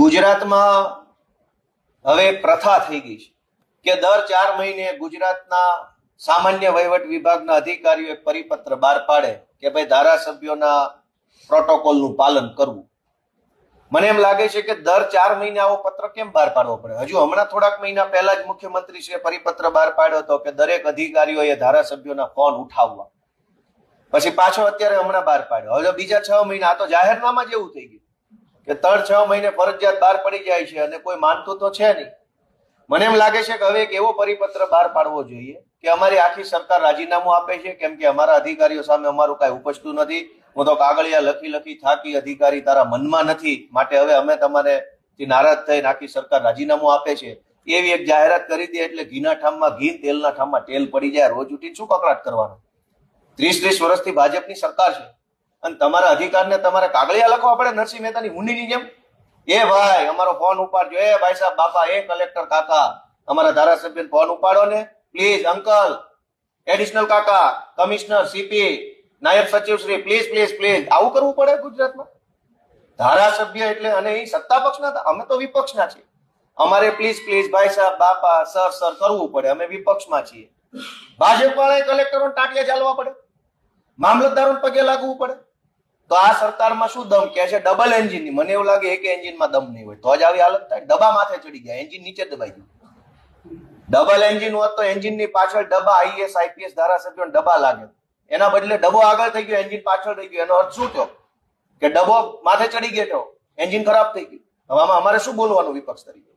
ગુજરાતમાં હવે પ્રથા થઈ ગઈ છે કે દર 4 મહિને ગુજરાતના સામાન્ય વહીવટ વિભાગના અધિકારીઓ એક પરિપત્ર બહાર પાડે કે ભાઈ ધારાસભ્યોના પ્રોટોકોલનું પાલન કરવું. મને એમ લાગે છે કે દર 4 મહિને આવો પત્ર કેમ બહાર પાડવો પડે? હજુ હમણાં થોડાક મહિના પહેલા જ મુખ્યમંત્રીશ્રીએ પરિપત્ર બહાર પાડ્યો હતો કે દરેક અધિકારીઓએ ધારાસભ્યોના ફોન ઉઠાવવા. પછી પાછો અત્યારે હમણાં બહાર પાડ્યો. હવે બીજા 6 મહિના, આ તો જાહેરનામા જેવું થઈ ગયું કે 3-6 મહિને ફરજિયાત બહાર પડી જાય છે અને કોઈ માનતું તો છે નહીં. મને એમ લાગે છે કે હવે એક એવો પરિપત્ર બહાર પાડવો જોઈએ કે અમારી આખી સરકાર રાજીનામું આપે છે કેમ કે અમારા અધિકારીઓ સામે અમારું કાંઈ ઉપજતું નથી. હું તો કાગળિયા લખી થાકી, અધિકારી તારા મનમાં નથી, માટે હવે અમે તમારે નારાજ થઈને આખી સરકાર રાજીનામું આપે છે, એવી એક જાહેરાત કરી દે એટલે ઘીના ઠામમાં ઘી, તેલના ઠામમાં તેલ પડી જાય. રોજ ઉઠી શું કકડાટ કરવાનો? 30 વર્ષથી ભાજપની સરકાર છે અને તમારા અધિકારને તમારે કાગળિયા લખવા પડે નરસિંહ મહેતાની હુંડીની જેમ? એ ભાઈ અમારો ફોન ઉપાડજો, એ ભાઈ સાહેબ, બાપા, એ કલેક્ટર કાકા, અમારા ધારાસભ્ય ફોન ઉપાડો ને પ્લીઝ, અંકલ, એડિશનલ કાકા, કમિશનર, સીપી, નાયબ સચિવ શ્રી, પ્લીઝ પ્લીઝ પ્લીઝ. આવું કરવું પડે ગુજરાતમાં? ધારાસભ્ય એટલે, અને એ સત્તા પક્ષના, અમે તો વિપક્ષના છીએ, અમારે પ્લીઝ પ્લીઝ ભાઈ સાહેબ, બાપા, સર કરવું પડે. અમે વિપક્ષમાં છીએ. ભાજપ વાળા કલેક્ટરો ટાંટિયા ચાલવા પડે, મામલતદારો પગે લાગવું પડે. તો આ સરકારમાં શું દમ કે છે? ડબલ એન્જિનની. મને એવું લાગે એક એન્જિનમાં દમ નહીં હોય તો જ આવી હાલત થાય. ડબ્બા માથે ચડી ગયા, એન્જિન નીચે દબાઈ ગયું. ડબલ એન્જિન હોત તો એન્જિનની પાછળ ડબ્બા, આઈએસ આઈપીએસ ધારાસભ્યો ડબ્બા લાગે. એના બદલે ડબ્બો આગળ થઈ ગયો, એન્જિન પાછળ થઈ ગયું. એનો અર્થ શું થયો? કે ડબ્બો માથે ચડી ગયો, એન્જિન ખરાબ થઈ ગયું. હવે આમાં અમારે શું બોલવાનું વિપક્ષ તરીકે?